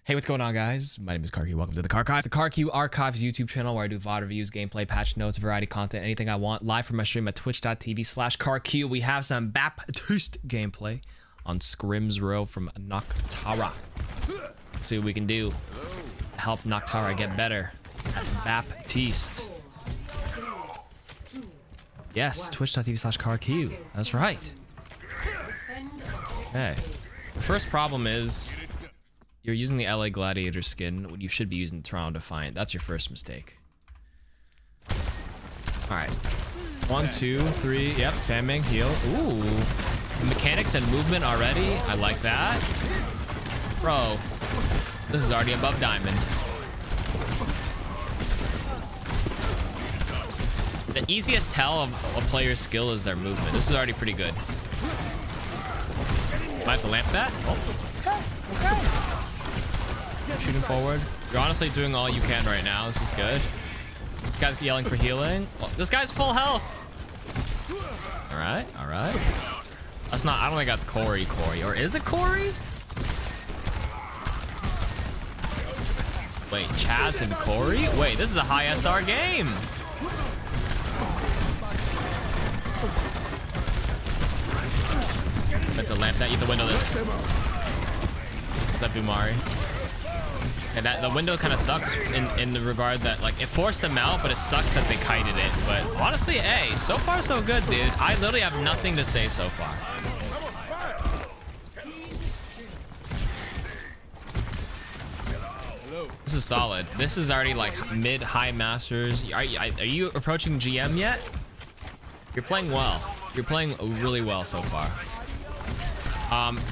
Hey, what's going on, guys? My name is KarQ. Welcome to the KarQ. The KarQ Archives YouTube channel where I do VOD reviews, gameplay, patch notes, variety content, anything I want, live from my stream at twitch.tv/KarQ. We have some Baptiste gameplay on Scrims Row from Noctara. Let's see what we can do to help Noctara get better at Baptiste. Yes, twitch.tv/KarQ. That's right. Okay. The first problem is you're using the LA Gladiator skin when you should be using the Toronto Defiant. That's your first mistake. Alright. 1, 2, 3. Yep, spamming, heal. Ooh. Mechanics and movement already. I like that. Bro, this is already above diamond. The easiest tell of a player's skill is their movement. This is already pretty good. Might have to lamp that. Oh, okay. Shooting forward. You're honestly doing all you can right now. This is good. This guy's yelling for healing. Well, this guy's full health. All right, all right. That's not. I don't think that's Corey. Or is it Corey? Wait, Chaz and Corey? Wait, this is a high SR game. Let the lamp that. You have to window this. What's up, Umari? And that the window kind of sucks in the regard that like it forced them out, but it sucks that they kited it. But honestly, hey, so far so good, dude. I literally have nothing to say so far. This is solid. This is already like mid-high Masters. Are you approaching GM yet? You're playing well. You're playing really well so far.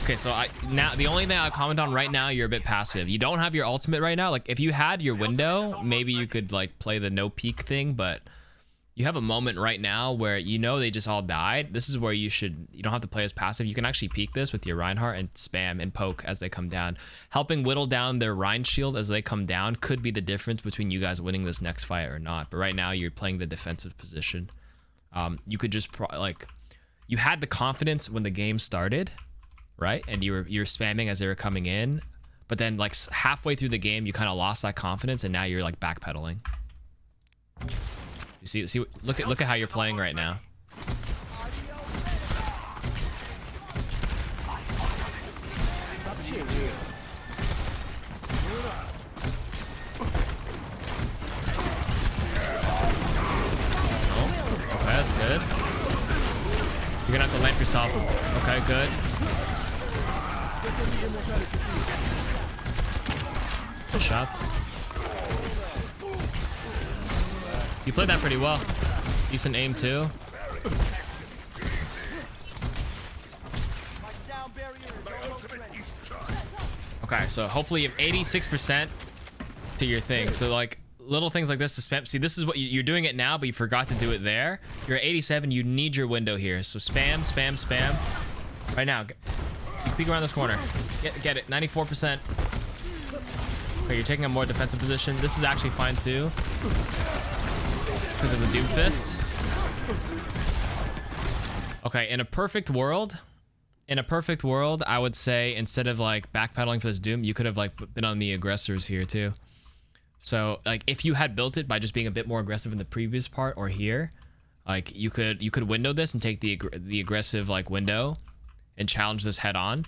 Okay, so now the only thing I'll comment on right now, you're a bit passive. You don't have your ultimate right now. Like if you had your window, maybe you could like play the no peek thing, but you have a moment right now where you know they just all died. This is where you don't have to play as passive. You can actually peek this with your Reinhardt and spam and poke as they come down. Helping whittle down their Rein shield as they come down could be the difference between you guys winning this next fight or not. But right now you're playing the defensive position. You could just you had the confidence when the game started, right? And you were spamming as they were coming in, but then like halfway through the game you kind of lost that confidence and now you're like backpedaling. You see look at how you're playing right now. Oh, okay, that's good. You're gonna have to lamp yourself. Okay, good. Good shots. You played that pretty well. Decent aim too. Okay, so hopefully you have 86% to your thing. So like little things like this to spam. See, this is what you're doing it now, but you forgot to do it there. You're at 87. You need your window here. So spam, spam, spam. Right now. You peek around this corner. Get it. 94%. Okay, you're taking a more defensive position. This is actually fine too. Because of the Doom Fist. Okay, in a perfect world, I would say instead of like backpedaling for this Doom, you could have like been on the aggressors here too. So like if you had built it by just being a bit more aggressive in the previous part or here, like you could window this and take the aggressive like window and challenge this head on.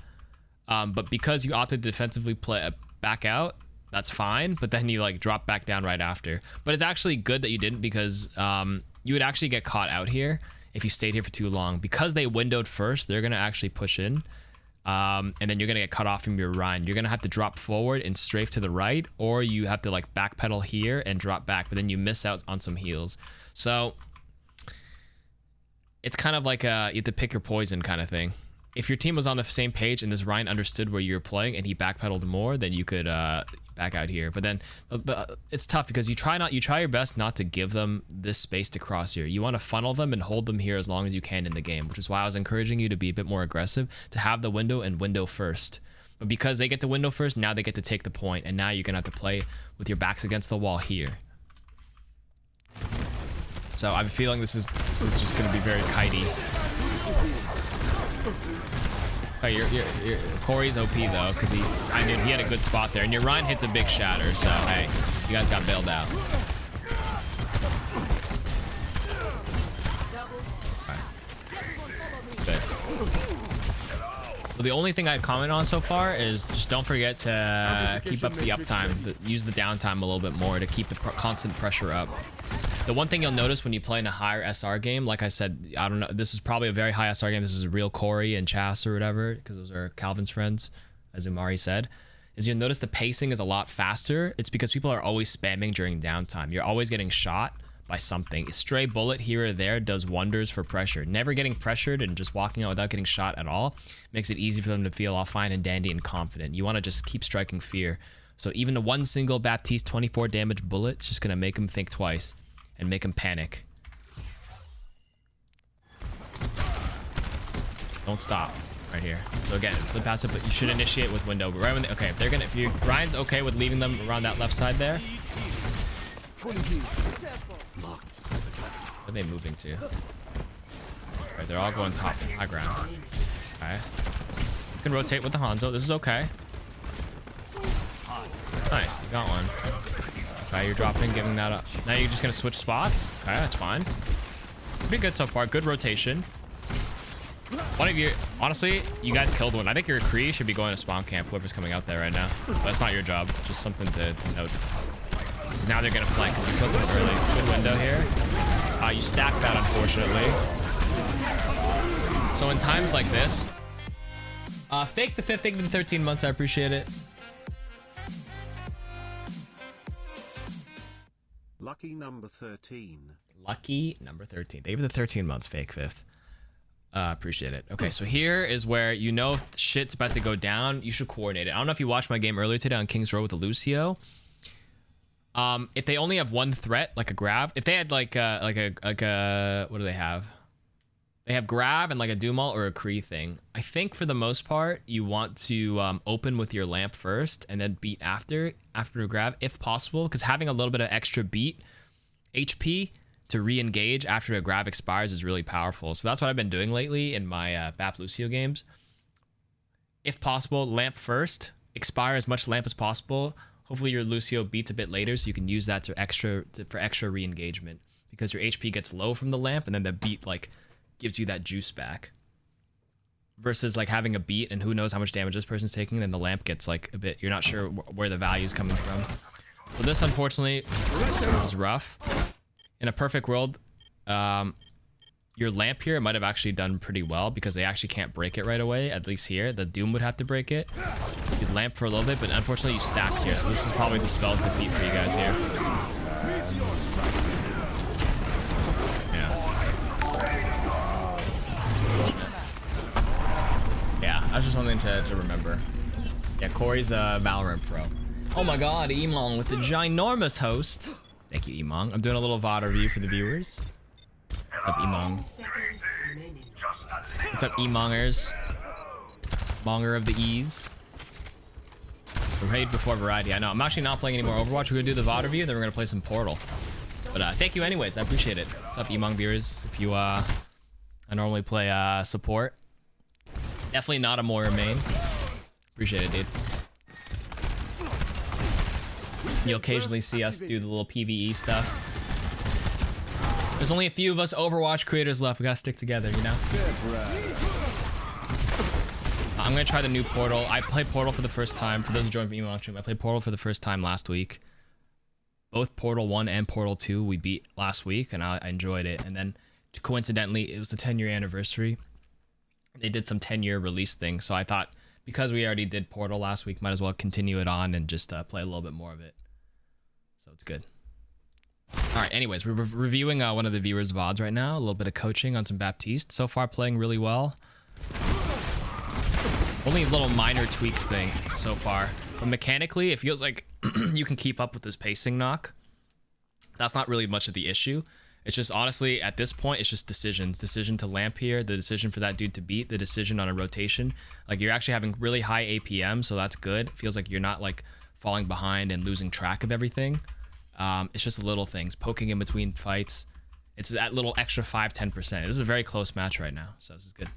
But because you opted to defensively play back out, that's fine. But then you like drop back down right after. But it's actually good that you didn't, because you would actually get caught out here if you stayed here for too long. Because they windowed first, they're gonna actually push in, and then you're gonna get cut off from your Rein. You're gonna have to drop forward and strafe to the right, or you have to like backpedal here and drop back. But then you miss out on some heals. So it's kind of like you have to pick your poison kind of thing. If your team was on the same page and this Rein understood where you were playing and he backpedaled more, then you could back out here. But then it's tough because you try your best not to give them this space to cross here. You want to funnel them and hold them here as long as you can in the game, which is why I was encouraging you to be a bit more aggressive, to have the window and window first. But because they get the window first, now they get to take the point, and now you're gonna have to play with your backs against the wall here. So I'm feeling this is just gonna be very kitey. Oh, your Corey's OP though, because I knew he had a good spot there, and your Rein hits a big shatter. So hey, you guys got bailed out. Good. So the only thing I'd comment on so far is just don't forget to keep up the uptime, use the downtime a little bit more to keep the constant pressure up. The one thing you'll notice when you play in a higher SR game, like I said, I don't know, this is probably a very high SR game. This is a real Corey and Chas or whatever, because those are Calvin's friends, as Umari said, is you'll notice the pacing is a lot faster. It's because people are always spamming during downtime. You're always getting shot by something. A stray bullet here or there does wonders for pressure. Never getting pressured and just walking out without getting shot at all makes it easy for them to feel all fine and dandy and confident. You want to just keep striking fear. So even a one single Baptiste 24 damage bullet is just going to make him think twice and make him panic. Don't stop right here. So again, flip passive, but you should initiate with window. But right when okay, if Ryan's okay with leaving them around that left side there. Where are they moving to? Right, they're all going top, high ground. Okay. You can rotate with the Hanzo. This is okay. Nice, you got one. Okay, you're dropping, giving that up. Now you're just gonna switch spots. Okay, that's fine. Pretty good so far. Good rotation. One of you, honestly, you guys killed one. I think your Kree should be going to spawn camp, whoever's coming out there right now. But that's not your job. Just something to note. Now they're gonna flank because you killed them early. Good window here. You stacked that, unfortunately. So in times like this, fake the 5th, thank you for the 13 months. I appreciate it. Lucky number 13. Lucky number 13. Thank you for the 13 months, fake 5th. Appreciate it. Okay, so here is where you know if shit's about to go down, you should coordinate it. I don't know if you watched my game earlier today on King's Row with the Lucio. If they only have one threat, like a grab, if they had like a what do they have? They have grab and like a Dumal or a Kree thing. I think for the most part, you want to open with your lamp first and then beat after a grab, if possible, because having a little bit of extra beat HP to re-engage after a grab expires is really powerful. So that's what I've been doing lately in my Bap Lucio games. If possible, lamp first, expire as much lamp as possible. Hopefully your Lucio beats a bit later so you can use that for extra re-engagement, because your HP gets low from the lamp and then the beat like gives you that juice back. Versus like having a beat and who knows how much damage this person's taking, and then the lamp gets like a bit, you're not sure where the value is coming from. So this unfortunately was rough. In a perfect world, your lamp here might have actually done pretty well because they actually can't break it right away. At least here, the Doom would have to break it. You lamp for a little bit, but unfortunately you stacked here. So this is probably the spell's defeat for you guys here. Yeah, that's just something to remember. Yeah, Corey's a Valorant pro. Oh my god, Emong with the ginormous host. Thank you, Emong. I'm doing a little VOD review for the viewers. What's up, Emong? What's up, Emongers? Monger of the E's. Raid before Variety. I know. I'm actually not playing any more Overwatch. We're going to do the VOD review, then we're going to play some Portal. But thank you anyways. I appreciate it. What's up, Emong viewers? If you, I normally play support. Definitely not a Moira main. Appreciate it, dude. You'll occasionally see us do the little PvE stuff. There's only a few of us Overwatch creators left. We gotta stick together, you know? I'm gonna try the new Portal. I played Portal for the first time. For those who joined from email stream, I played Portal for the first time last week. Both Portal 1 and Portal 2 we beat last week, and I enjoyed it. And then, coincidentally, it was the 10-year anniversary. They did some 10-year release thing, so I thought, because we already did Portal last week, might as well continue it on and just play a little bit more of it. So it's good. All right, anyways, we're reviewing one of the viewers' VODs right now. A little bit of coaching on some Baptiste. So far, playing really well. Only little minor tweaks thing so far. But mechanically, it feels like you can keep up with this pacing knock. That's not really much of the issue. It's just, honestly, at this point, it's just decisions. Decision to lamp here, the decision for that dude to beat, the decision on a rotation. Like, you're actually having really high APM, so that's good. It feels like you're not, like, falling behind and losing track of everything. It's just little things. Poking in between fights. It's that little extra 5-10%. This is a very close match right now, so this is good.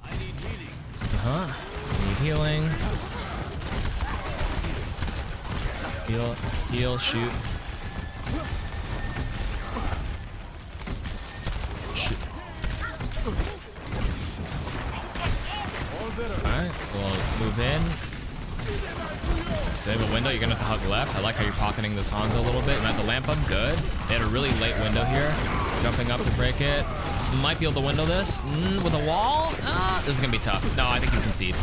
Need healing. Heal, shoot. Alright, we'll move in. So they have a window, you're gonna have to hug left. I like how you're pocketing this Hanzo a little bit. And at the lamp up, good. They had a really late window here. Jumping up to break it. Might be able to window this. With a wall? This is gonna be tough. No, I think you concede.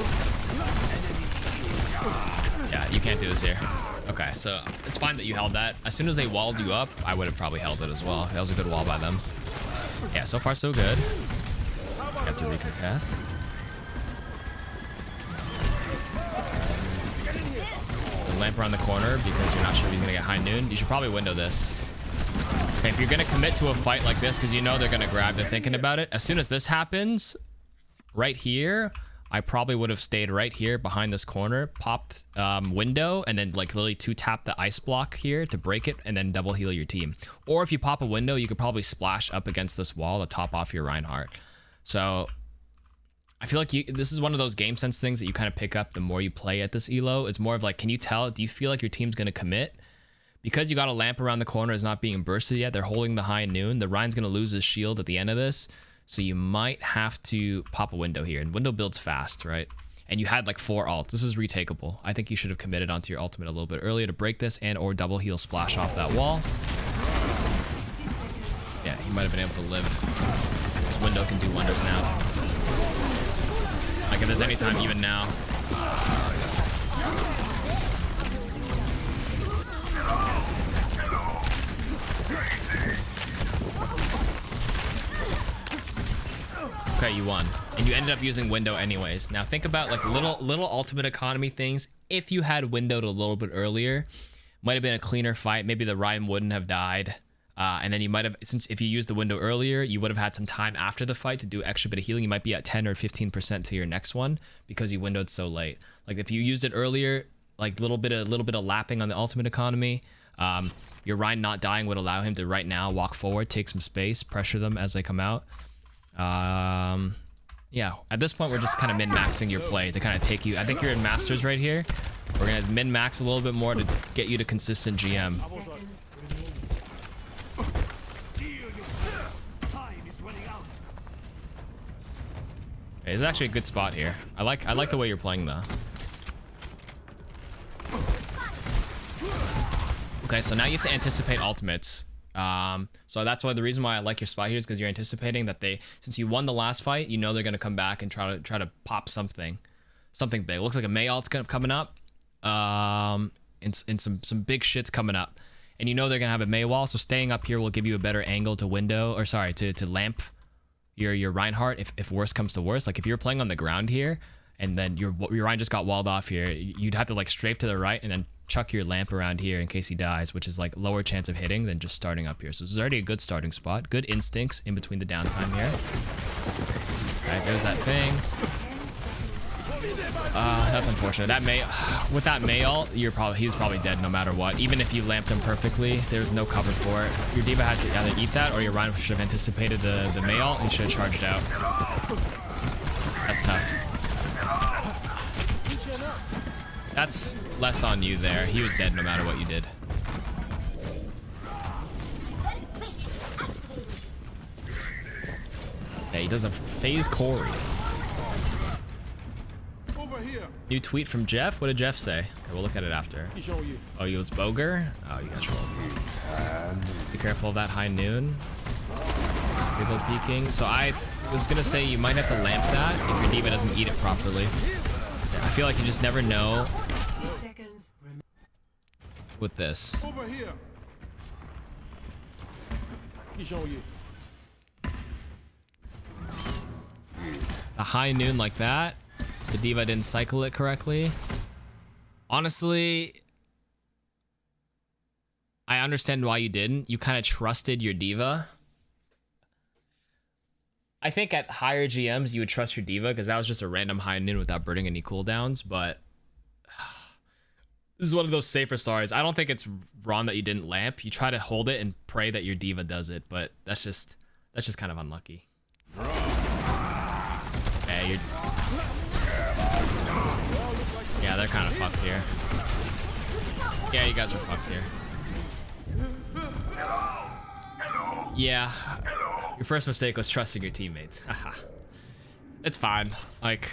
Yeah, you can't do this here. Okay, so it's fine that you held that. As soon as they walled you up, I would have probably held it as well. That was a good wall by them. Yeah, so far so good. Got to recontest. The lamp around the corner because you're not sure if he's gonna get high noon. You should probably window this. Okay, if you're gonna commit to a fight like this because you know they're gonna grab, they're thinking about it. As soon as this happens, right here, I probably would have stayed right here behind this corner, popped window, and then like literally 2-tap the ice block here to break it, and then double heal your team. Or if you pop a window, you could probably splash up against this wall to top off your Reinhardt. So I feel like this is one of those game sense things that you kind of pick up the more you play at this elo. It's more of like, can you tell? Do you feel like your team's gonna commit? Because you got a lamp around the corner is not being bursted yet. They're holding the high noon. The Rein's gonna lose his shield at the end of this. So you might have to pop a window here. And window builds fast, right? And you had like 4 ults. This is retakeable. I think you should have committed onto your ultimate a little bit earlier to break this and or double heal splash off that wall. Yeah, he might have been able to live. This window can do wonders now. Like if there's any time, even now. Okay, you won. And you ended up using window anyways. Now think about like little ultimate economy things. If you had windowed a little bit earlier, might have been a cleaner fight. Maybe the Rein wouldn't have died. And then you might have, since if you used the window earlier, you would have had some time after the fight to do extra bit of healing. You might be at 10 or 15% to your next one because you windowed so late. Like if you used it earlier, like little bit of lapping on the ultimate economy, your Rein not dying would allow him to right now walk forward, take some space, pressure them as they come out. Yeah, at this point we're just kind of min-maxing your play to kind of take you. I think you're in Masters right here. We're gonna min-max a little bit more to get you to consistent GM. Okay, it's actually a good spot here. I like the way you're playing though. Okay, so now you have to anticipate ultimates. So that's why the reason why I like your spot here is because you're anticipating that since you won the last fight, you know they're gonna come back and try to pop something big. It looks like a Mei ult's coming up, and some big shit's coming up, and you know they're gonna have a Mei wall. So staying up here will give you a better angle to window, or sorry, to lamp your Reinhardt if worse comes to worse. Like if you're playing on the ground here, and then your Rein just got walled off here, you'd have to like strafe to the right and then chuck your lamp around here in case he dies, which is like lower chance of hitting than just starting up here. So this is already a good starting spot. Good instincts in between the downtime here. All right, there's that thing. That's unfortunate. That with that Mei ult, he's probably dead no matter what. Even if you lamped him perfectly, there's no cover for it. Your D.Va had to either eat that or your Rein should have anticipated the Mei ult and should have charged out. That's tough. That's less on you there. He was dead no matter what you did. Yeah, he does a phase Corey. New tweet from Jeff. What did Jeff say? Okay, we'll look at it after. Oh, you was Boger? Oh, you guys rolled. Be careful of that high noon. Wiggle peeking. So I was gonna say you might have to lamp that if your D.Va doesn't eat it properly. I feel like you just never know with this. Over here. A high noon like that. The D.Va didn't cycle it correctly. Honestly, I understand why you didn't. You kind of trusted your D.Va. I think at higher GMs, you would trust your D.Va because that was just a random high noon without burning any cooldowns, but this is one of those safer stories. I don't think it's wrong that you didn't lamp. You try to hold it and pray that your D.Va does it, but that's just kind of unlucky. Okay, Yeah, you're... Yeah, they're kind of fucked here. Yeah, you guys are fucked here. Yeah. Your first mistake was trusting your teammates. Haha. It's fine. Like,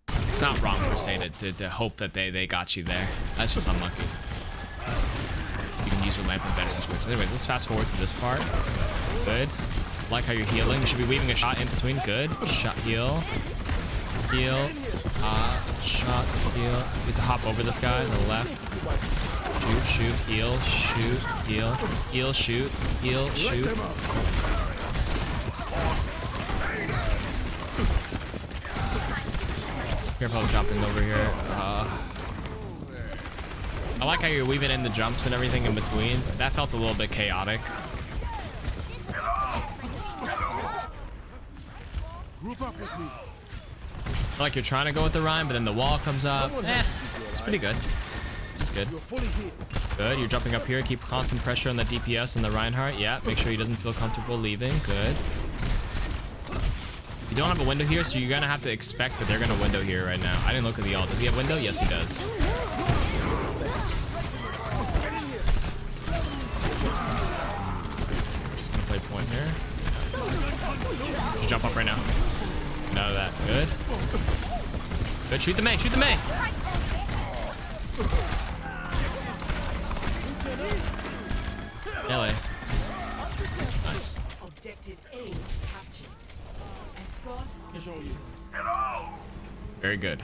it's not wrong per se to hope that they got you there. That's just unlucky. You can use your lamp in better situations. Anyways, let's fast forward to this part. Good. Like how you're healing. You should be weaving a shot in between. Good. Shot, heal. Heal. Shot, heal. You have to hop over this guy on the left. Shoot, shoot, heal, shoot, heal, heal, shoot, heal, shoot. Careful jumping over here. I like how you're weaving in the jumps and everything in between. That felt a little bit chaotic. Like you're trying to go with the Rein, but then the wall comes up. It's pretty good. This is good. Good. You're jumping up here. Keep constant pressure on the DPS and the Reinhardt. Yeah. Make sure he doesn't feel comfortable leaving. Good. You don't have a window here, so you're gonna have to expect that they're gonna window here right now. I didn't look at the ult. Does he have window? Yes, he does. Just gonna play point here. Just jump up right now. None of that. Good. Good. Shoot the Mei. Shoot the Mei. LA. Nice. Objective A captured. Escort. Very good.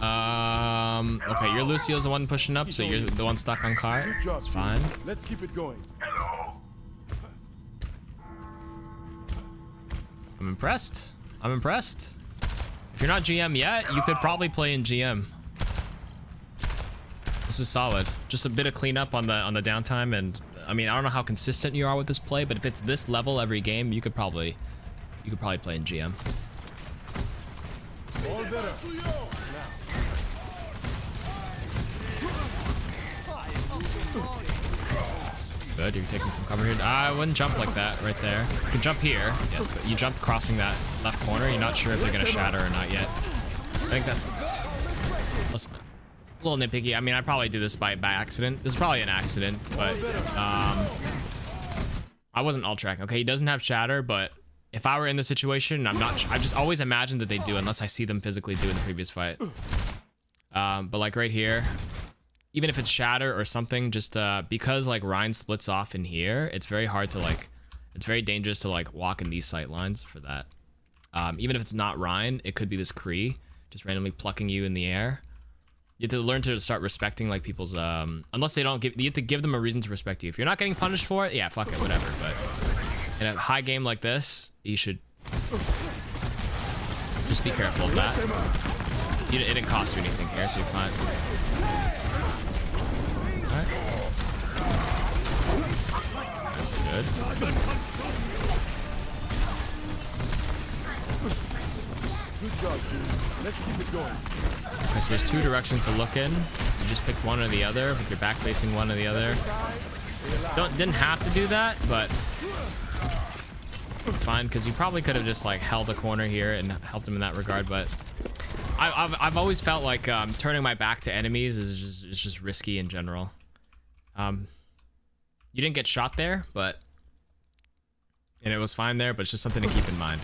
Okay, your Lucio's the one pushing up, so you're the one stuck on car. It's fine. Let's keep it going. I'm impressed. I'm impressed. If you're not GM yet, you could probably play in GM. This is solid. Just a bit of cleanup on the downtime, and I mean, I don't know how consistent you are with this play, but if it's this level every game, you could probably play in GM. All better. Good, you're taking some cover here. I wouldn't jump like that right there. You can jump here, yes, but you jumped crossing that left corner. You're not sure if they're gonna shatter or not yet. I think that's a little nitpicky. I mean, I probably do this by accident. This is probably an accident, but I wasn't ult tracking. Okay, he doesn't have shatter, but if I were in the situation, I just always imagined that they do unless I see them physically do in the previous fight. But like right here, even if it's shatter or something, just because like Rein splits off in here, it's very hard to like, it's very dangerous to like walk in these sight lines for that. Even if it's not Rein, it could be this Kree just randomly plucking you in the air. You have to learn to start respecting like people's, unless they don't give, you have to give them a reason to respect you. If you're not getting punished for it, yeah, fuck it, whatever. But in a high game like this, you should just be careful of that. It didn't cost you anything here, so you're fine. Alright. That's good. Good job, team. Let's keep it going. Okay, so there's two directions to look in. You just pick one or the other, with your back facing one or the other. Didn't have to do that, but it's fine, because you probably could have just like held a corner here and helped him in that regard, but I've always felt like turning my back to enemies is just risky in general. You didn't get shot there, but and it was fine there, but it's just something to keep in mind.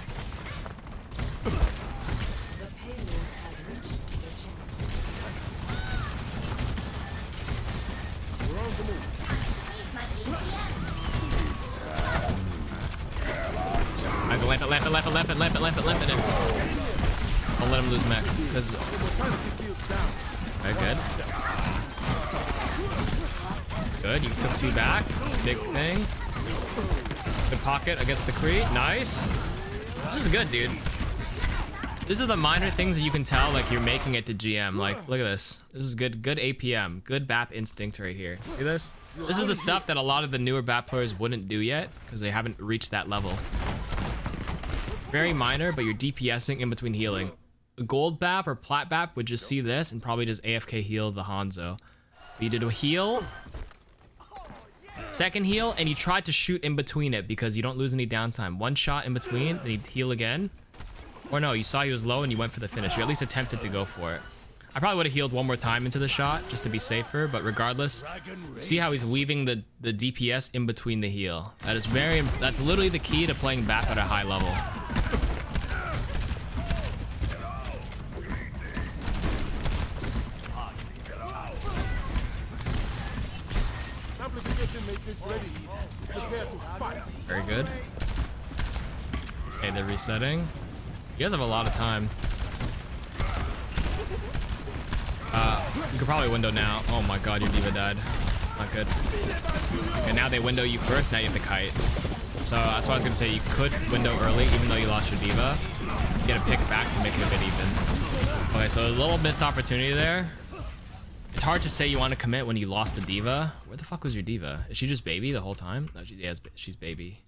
Lamp it in. Don't let him lose mech. Okay, good. Good, you took two back. That's a big thing. Good pocket against the Kree. Nice. This is good, dude. This is the minor things that you can tell, like you're making it to GM. Like, look at this. This is good. Good APM. Good BAP instinct right here. See this? This is the stuff that a lot of the newer BAP players wouldn't do yet because they haven't reached that level. Very minor, but you're DPSing in between healing. A gold BAP or plat BAP would just see this and probably just AFK heal the Hanzo. But you did a heal, second heal, and you tried to shoot in between it because you don't lose any downtime. One shot in between, then you heal again. Or no, you saw he was low and you went for the finish. You at least attempted to go for it. I probably would have healed one more time into the shot just to be safer, but regardless, see how he's weaving the DPS in between the heal. That's literally the key to playing BAP at a high level. Very good. Okay, they're resetting. You guys have a lot of time. You could probably window now. Oh my god, your D.Va died. Not good. Okay, now they window you first, now you have the kite. So that's why I was gonna say you could window early, even though you lost your D.Va. Get a pick back to make it a bit even. Okay, so a little missed opportunity there. It's hard to say you want to commit when you lost the D.Va. Where the fuck was your D.Va? Is she just baby the whole time? No, she's baby.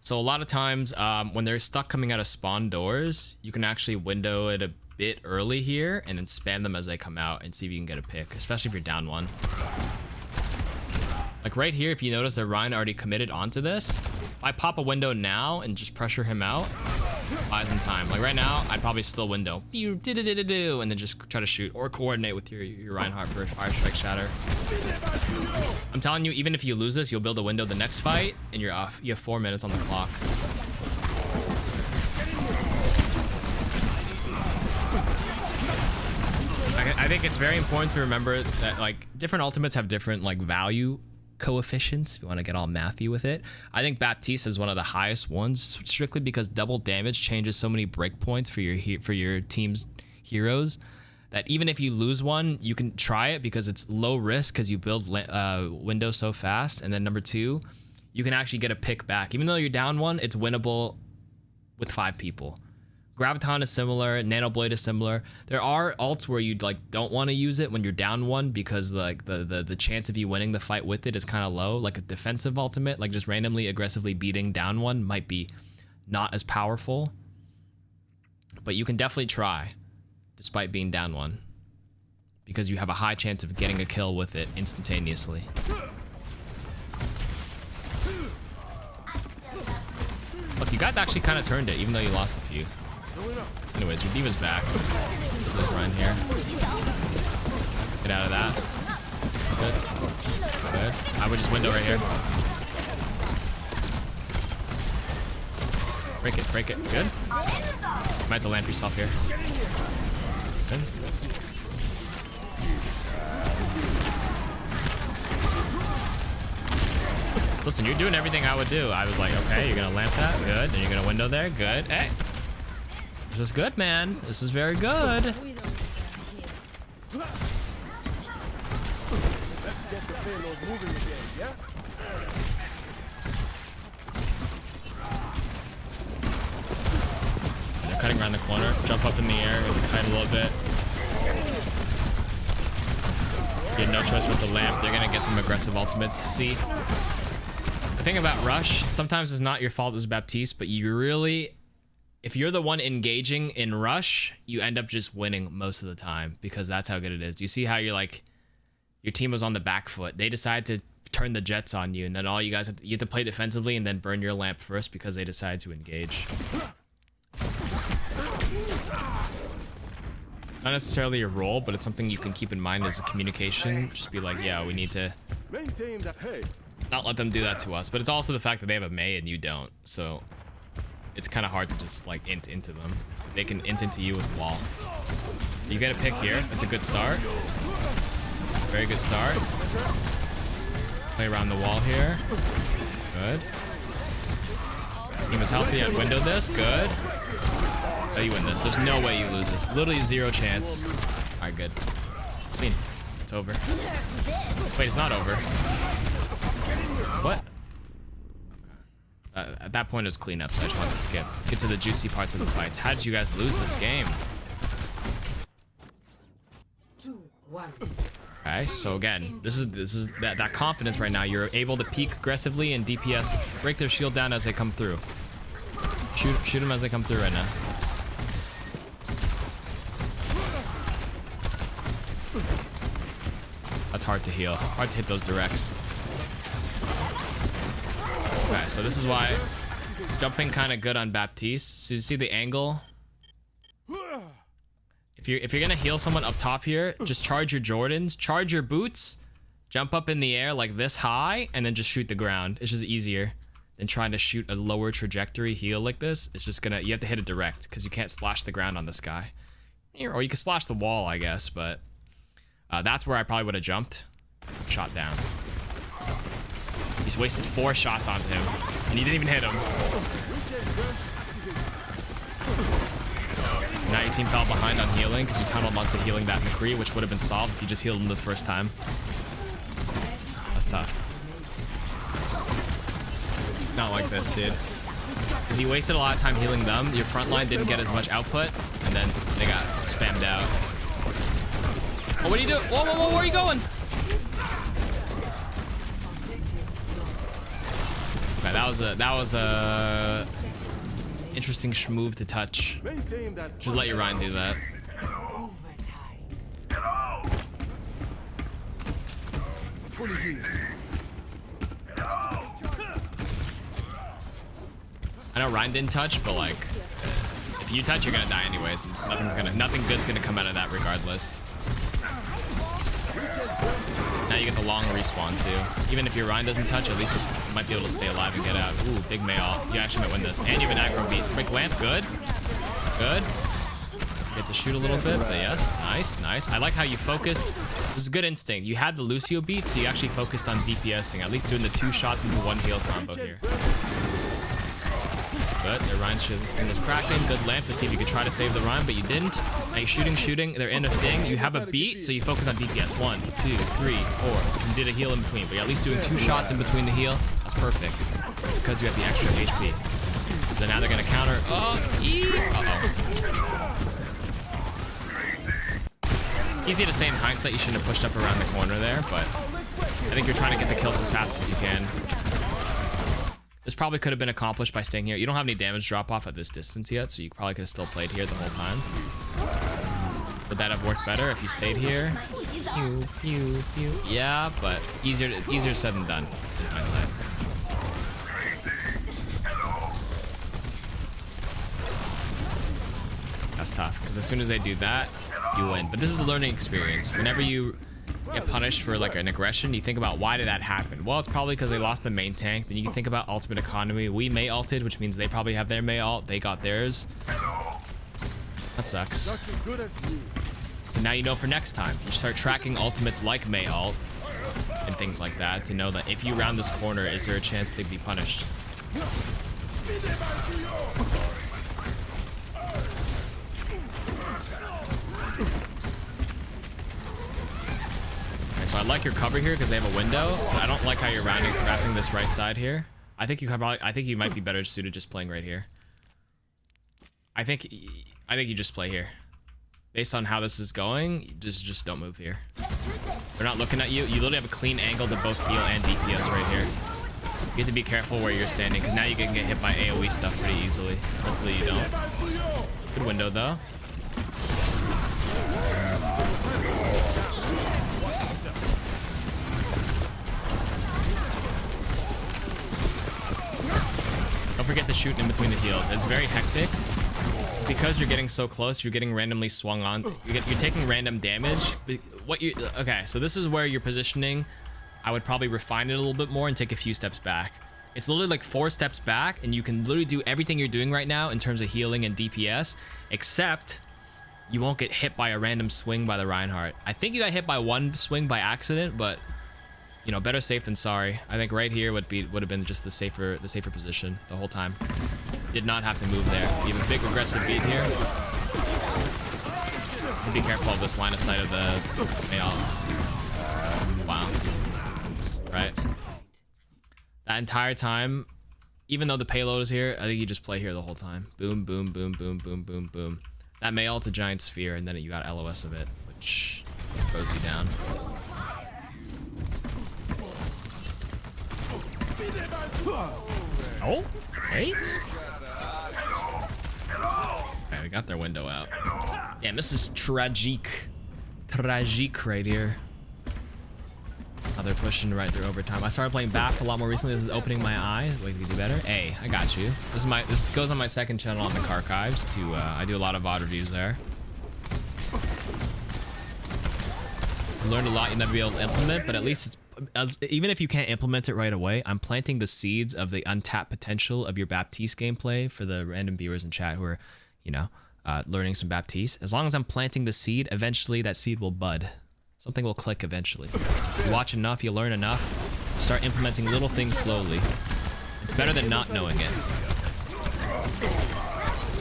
So a lot of times when they're stuck coming out of spawn doors, you can actually window it a bit early here and then spam them as they come out and see if you can get a pick, especially if you're down one. Like right here, if you notice that Rein already committed onto this, if I pop a window now and just pressure him out, buys him time. Like right now, I'd probably still window, and then just try to shoot or coordinate with your Reinhardt for a Fire Strike Shatter. I'm telling you, even if you lose this, you'll build a window the next fight, and you're off. You have 4 minutes on the clock. I think it's very important to remember that like different ultimates have different like value coefficients, if you want to get all mathy with it. I think Baptiste is one of the highest ones, strictly because double damage changes so many breakpoints for your team's heroes that even if you lose one, you can try it because it's low risk because you build windows so fast. And then number two, you can actually get a pick back. Even though you're down one, it's winnable with 5 people. Graviton is similar, Nanoblade is similar. There are ults where you like don't want to use it when you're down one because like the chance of you winning the fight with it is kind of low. Like a defensive ultimate, like just randomly aggressively beating down one might be not as powerful. But you can definitely try despite being down one because you have a high chance of getting a kill with it instantaneously. Look, you guys actually kind of turned it even though you lost a few. Anyways, your D.Va's back. Let's run here. Get out of that. Good. Good. I would just window right here. Break it, break it. Good. You might have to lamp yourself here. Good. Listen, you're doing everything I would do. I was like, okay, you're gonna lamp that. Good. Then you're gonna window there. Good. Hey. This is good, man. This is very good. Let's get the payload moving again, yeah? They're cutting around the corner. Jump up in the air with the kite a little bit. You have no choice with the lamp. They're gonna get some aggressive ultimates. See, the thing about Rush, sometimes it's not your fault as Baptiste, but you really, if you're the one engaging in Rush, you end up just winning most of the time because that's how good it is. You see how you're like, your team was on the back foot. They decide to turn the jets on you, and then all you guys you have to play defensively and then burn your lamp first because they decide to engage. Not necessarily your role, but it's something you can keep in mind as a communication. Just be like, yeah, we need to maintain that. Hey, not let them do that to us. But it's also the fact that they have a Mei and you don't. So it's kind of hard to just like int into them. They can int into you with wall. You get a pick here. That's a good start. Very good start. Play around the wall here. Good. Team is healthy. I window this. Good. Oh, you win this. There's no way you lose this. Literally zero chance. All right, good. Clean. It's over. Wait, it's not over. What? At that point, it was cleanup, so I just wanted to skip. Get to the juicy parts of the fights. How did you guys lose this game? 2-1. Okay, so again, this is that confidence right now. You're able to peek aggressively and DPS, break their shield down as they come through. Shoot them as they come through right now. That's hard to heal. Hard to hit those directs. Okay, so this is why jumping kind of good on Baptiste. So you see the angle? If you're gonna heal someone up top here, just charge your Jordans, charge your boots, jump up in the air like this high, and then just shoot the ground. It's just easier than trying to shoot a lower trajectory heal like this. It's just gonna, you have to hit it direct because you can't splash the ground on this guy. Or you can splash the wall, I guess, but that's where I probably would have jumped. Shot down. He's wasted 4 shots onto him, and he didn't even hit him. Now your team fell behind on healing because you tunneled onto healing that McCree, which would have been solved if you just healed him the first time. That's tough. Not like this, dude. Because you wasted a lot of time healing them. Your front line didn't get as much output, and then they got spammed out. Oh, what are you doing? Whoa, whoa, whoa, where are you going? Okay, that was a interesting schmove to touch. Just let your Rein do that. I know Rein didn't touch, but like, if you touch, you're gonna die anyways. Nothing good's gonna come out of that regardless. Now you get the long respawn too. Even if your Rein doesn't touch, at least you might be able to stay alive and get out. Ooh, big Mayall. You actually might win this. And you have an aggro beat. Quick lamp, good. Good. Get to shoot a little bit, but yes. Nice, nice. I like how you focused. This is good instinct. You had the Lucio beat, so you actually focused on DPSing. At least doing the 2 shots into 1 heal combo here. Good. Their Rein thing was cracking. Good lamp to see if you could try to save the Rein, but you didn't. Now you're shooting. They're in a thing. You have a beat, so you focus on DPS. 1, 2, 3, 4. You did a heal in between, but you're at least doing 2 shots in between the heal. That's perfect. Because you have the extra HP. So now they're gonna counter. Easy to say in hindsight, you shouldn't have pushed up around the corner there, but I think you're trying to get the kills as fast as you can. This probably could have been accomplished by staying here. You don't have any damage drop off at this distance yet, so you probably could have still played here the whole time. Would that have worked better if you stayed here? Pew, pew, pew. Yeah, but easier said than done in hindsight. That's tough, because as soon as they do that, you win. But this is a learning experience. Whenever you get punished for like an aggression, you think about why did that happen? Well, it's probably because they lost the main tank. Then you can think about ultimate economy. We May ulted, which means they probably have their May ult. They got theirs. That sucks. And now you know for next time. You start tracking ultimates like May ult and things like that to know that if you round this corner, is there a chance to be punished? So I like your cover here because they have a window, but I don't like how you're wrapping this right side here. I think you might be better suited just playing right here. I think you just play here. Based on how this is going, just don't move here. They're not looking at you. You literally have a clean angle to both heal and DPS right here. You have to be careful where you're standing because now you can get hit by AoE stuff pretty easily. Hopefully you don't. Good window though. Don't forget to shoot in between the heals. It's very hectic. Because you're getting so close, you're getting randomly swung on. You're taking random damage. Okay, so this is where your positioning, I would probably refine it a little bit more and take a few steps back. It's literally like 4 steps back, and you can literally do everything you're doing right now in terms of healing and DPS, except you won't get hit by a random swing by the Reinhardt. I think you got hit by 1 swing by accident, but you know, better safe than sorry. I think right here would have been just the safer position the whole time. Did not have to move there. You have a big aggressive beat here. Be careful of this line of sight of the Mayall. Wow. Right. That entire time, even though the payload is here, I think you just play here the whole time. Boom, boom, boom, boom, boom, boom, boom. That Mayall's a giant sphere, and then you got LOS of it, which throws you down. Oh, wait. Okay, we got their window out. Damn, this is tragique. Tragique right here. Oh, they're pushing right through overtime. I started playing BAP a lot more recently. This is opening my eyes. Wait, we can do better. Hey, I got you. This goes on my second channel on the KarQ. To I do a lot of VOD reviews there. Learned a lot you'll never be able to implement, but at least even if you can't implement it right away, I'm planting the seeds of the untapped potential of your Baptiste gameplay for the random viewers in chat who are, you know, learning some Baptiste. As long as I'm planting the seed, eventually that seed will bud. Something will click eventually. You watch enough, you learn enough, you start implementing little things slowly. It's better than not knowing it.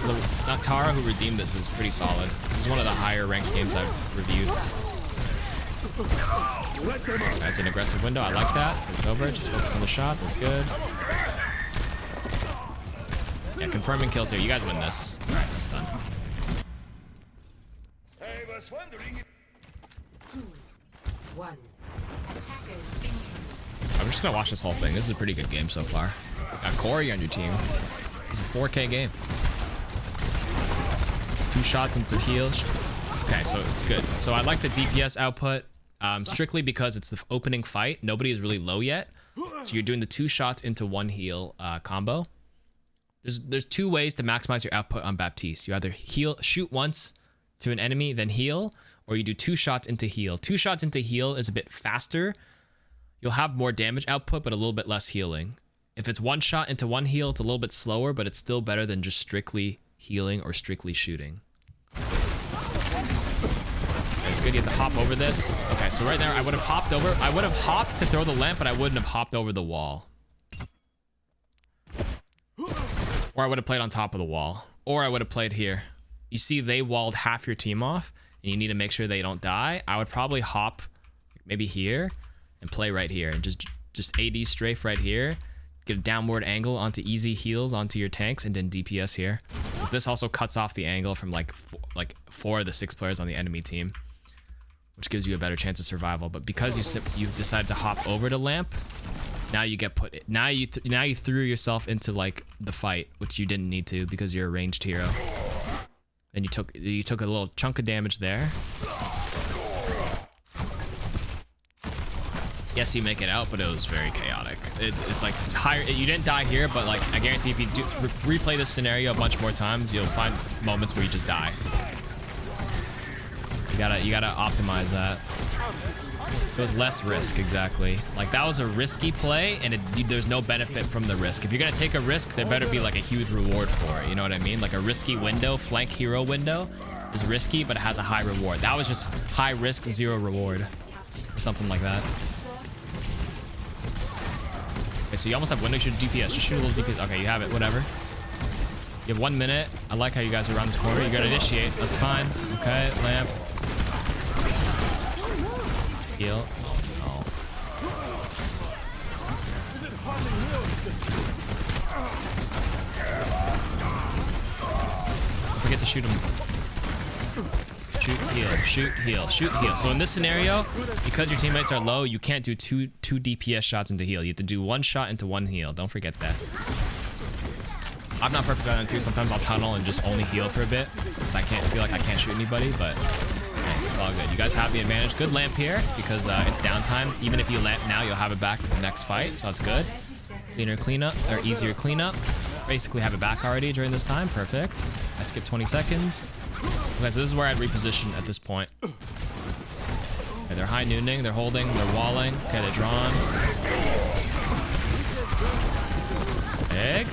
So Noctara, who redeemed this, is pretty solid. This is one of the higher ranked games I've reviewed. That's an aggressive window. I like that. It's over. Just focus on the shots. That's good. Yeah, confirming kills here. You guys win this. All right, that's done. I was wondering. 2, 1. I'm just gonna watch this whole thing. This is a pretty good game so far. Got Corey on your team. It's a 4K game. 2 shots into heals. Okay, so it's good. So I like the DPS output. Strictly because it's the opening fight. Nobody is really low yet. So you're doing the 2 shots into 1 heal combo. There's 2 ways to maximize your output on Baptiste. You either shoot once to an enemy, then heal, or you do 2 shots into heal. 2 shots into heal is a bit faster. You'll have more damage output, but a little bit less healing. If it's 1 shot into 1 heal, it's a little bit slower, but it's still better than just strictly healing or strictly shooting. It's good. You have to hop over this. Okay, so right there, I would have hopped over. I would have hopped to throw the lamp, but I wouldn't have hopped over the wall. Or I would have played on top of the wall. Or I would have played here. You see, they walled half your team off, and you need to make sure they don't die. I would probably hop maybe here and play right here, and just AD strafe right here. Get a downward angle onto easy heals onto your tanks, and then DPS here. Because this also cuts off the angle from like 4 of the 6 players on the enemy team, which gives you a better chance of survival. But because you decided to hop over to lamp, now you get put. Now you threw yourself into like the fight, which you didn't need to because you're a ranged hero. And you took a little chunk of damage there. Yes, you make it out, but it was very chaotic. It's like higher. You didn't die here, but like I guarantee if you replay this scenario a bunch more times, you'll find moments where you just die. You gotta optimize that. It was less risk, exactly. Like that was a risky play, and there's no benefit from the risk. If you're gonna take a risk, there better be like a huge reward for it. You know what I mean? Like a risky window, flank hero window, is risky, but it has a high reward. That was just high risk, 0 reward, or something like that. Okay, so you almost have window. You should DPS. Just shoot a little DPS. Okay, you have it. Whatever. You have 1 minute. I like how you guys are around this corner. You gotta initiate. That's fine. Okay, lamp. Heal. Oh. Don't forget to shoot him. Shoot, heal, shoot, heal, shoot, heal. So in this scenario, because your teammates are low, you can't do two DPS shots into heal. You have to do 1 shot into 1 heal. Don't forget that. I'm not perfect on it too. Sometimes I'll tunnel and just only heal for a bit because I feel like I can't shoot anybody, but it's all good. You guys have the advantage. Good lamp here because it's downtime. Even if you lamp now, you'll have it back for the next fight, so that's good. Cleaner cleanup, or easier cleanup. Basically have it back already during this time. Perfect. I skipped 20 seconds. Okay, so this is where I'd reposition at this point. Okay, they're high nooning, they're holding, they're walling. Okay, they're drawn. Egg.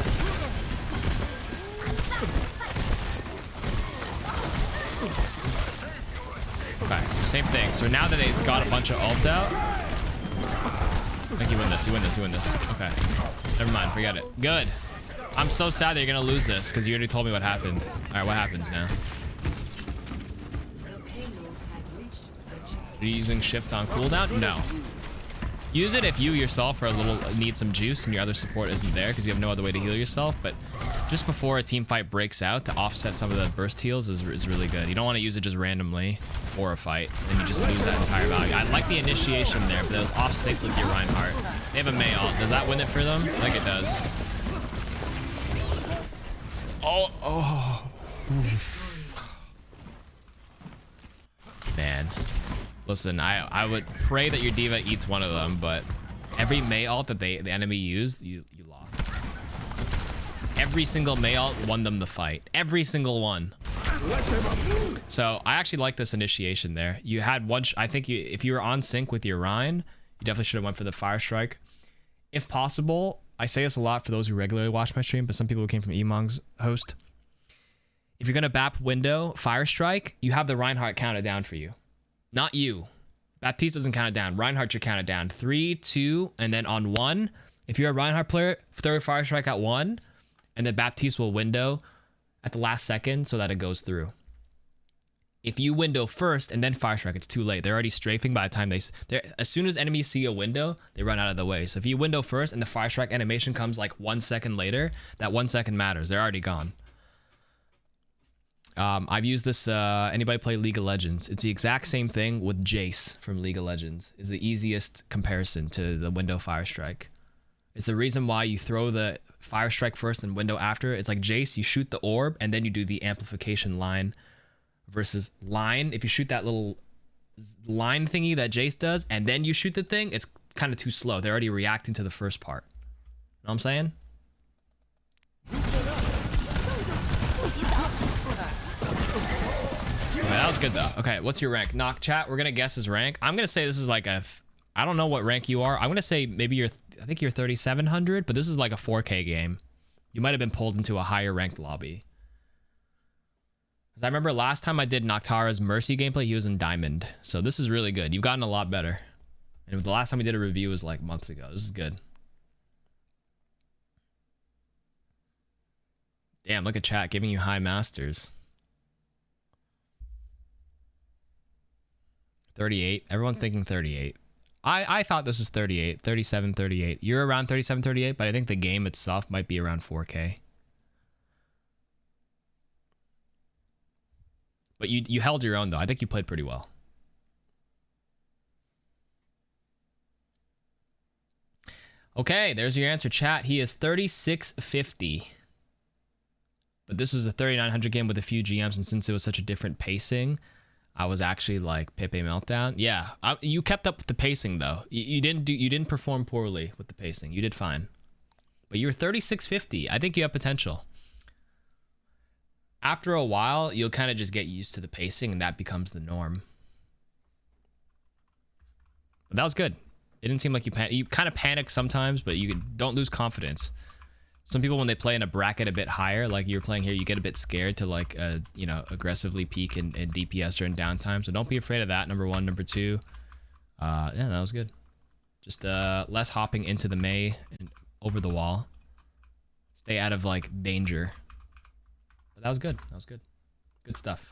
Okay, so same thing. So now that they've got a bunch of ults out, I think you win this, you win this, you win this. Okay, never mind, forget it. Good. I'm so sad that you're gonna lose this because you already told me what happened. All right, what happens now? Are you using shift on cooldown? No. Use it if you yourself are need some juice and your other support isn't there because you have no other way to heal yourself. But just before a team fight breaks out to offset some of the burst heals is really good. You don't want to use it just randomly for a fight, then you just lose that entire value. I like the initiation there, but that was off safe with your Reinhardt. They have a May ult. Does that win it for them? I think it does. Oh. Man. Listen, I would pray that your diva eats one of them, but every Mei ult that the enemy used, you lost. Every single Mei ult won them the fight. Every single one. So I actually like this initiation there. You had one. I think if you were on sync with your Rein, you definitely should have went for the fire strike. If possible, I say this a lot for those who regularly watch my stream, but some people who came from Emong's host. If you're gonna BAP window fire strike, you have the Reinhardt count it down for you. Not you. Baptiste doesn't count it down. Reinhardt should count it down. 3, 2, and then on 1. If you're a Reinhardt player, throw a fire strike at 1, and then Baptiste will window at the last second so that it goes through. If you window first and then fire strike, it's too late. They're already strafing by the time as soon as enemies see a window, they run out of the way. So if you window first and the fire strike animation comes like 1 second later, that 1 second matters. They're already gone. I've used this, anybody play League of Legends? It's the exact same thing with Jace from League of Legends. Is the easiest comparison to the window fire strike. It's the reason why you throw the fire strike first and window after. It's like Jace, you shoot the orb and then you do the amplification line versus line. If you shoot that little line thingy that Jace does and then you shoot the thing, it's kind of too slow. They're already reacting to the first part. Know what I'm saying? Okay, that was good though. Okay, what's your rank? Knock chat, we're gonna guess his rank. I'm gonna say this is like a, I don't know what rank you are. I'm gonna say maybe I think you're 3,700, but this is like a 4K game. You might have been pulled into a higher ranked lobby. Because I remember last time I did Noctara's Mercy gameplay, he was in Diamond. So this is really good. You've gotten a lot better. And the last time we did a review was like months ago. This is good. Damn, look at chat giving you high masters. 38. Everyone's thinking 38. I thought this was 38, 37, 38. You're around 37, 38, but I think the game itself might be around 4K. But you held your own though. I think you played pretty well. Okay, there's your answer, chat. He is 3650. But this was a 3900 game with a few GMs, and since it was such a different pacing, I was actually like Pepe Meltdown. Yeah, you kept up with the pacing though. You didn't perform poorly with the pacing. You did fine. But you were 3650. I think you have potential. After a while, you'll kind of just get used to the pacing, and that becomes the norm. But that was good. It didn't seem like you kind of panic sometimes, but don't lose confidence. Some people, when they play in a bracket a bit higher, like you're playing here, you get a bit scared to like, aggressively peak in DPS during downtime. So don't be afraid of that. Number one. Number two, yeah, that was good. Just less hopping into the Mei and over the wall. Stay out of like danger. But that was good. That was good. Good stuff.